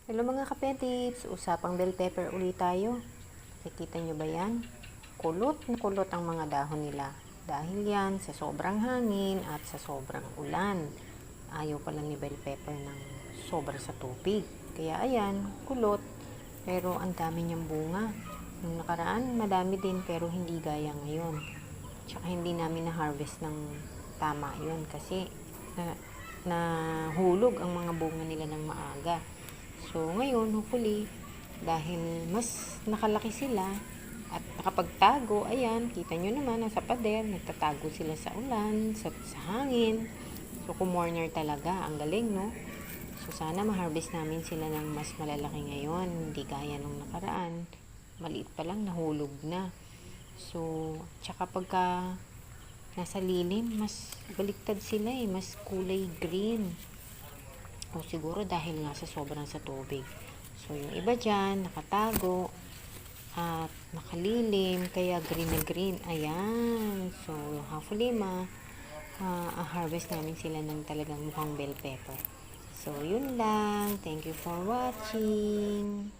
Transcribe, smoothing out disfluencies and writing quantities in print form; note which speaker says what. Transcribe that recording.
Speaker 1: Hello mga kapetips, usapang bell pepper ulit tayo. Nakikita nyo ba yan? Kulot na kulot ang mga dahon nila. Dahil yan sa sobrang hangin at sa sobrang ulan. Ayaw pala ni bell pepper ng sobra sa tubig. Kaya ayan, kulot. Pero ang dami niyang bunga. Nung nakaraan, madami din pero hindi gaya ngayon. Tsaka hindi namin na-harvest ng tama yun kasi nahulog ang mga bunga nila ng maaga. So, ngayon, hopefully, dahil mas nakalaki sila at nakapagtago, ayan, kita nyo naman, nasa pader, nagtatago sila sa ulan, sa hangin. So, kumorner talaga. Ang galing, no? So, sana ma-harvest namin sila ng mas malalaki ngayon. Hindi gaya nung nakaraan. Maliit pa lang, nahulog na. So, tsaka pagka nasa lilim, mas baliktad sila eh. Mas kulay green. O siguro dahil nga sa sobrang sa tubig. So, yung iba dyan, nakatago at nakalilim, kaya green na green. Ayan. So, hopefully harvest namin sila ng talagang mukhang bell pepper. So, yun lang. Thank you for watching.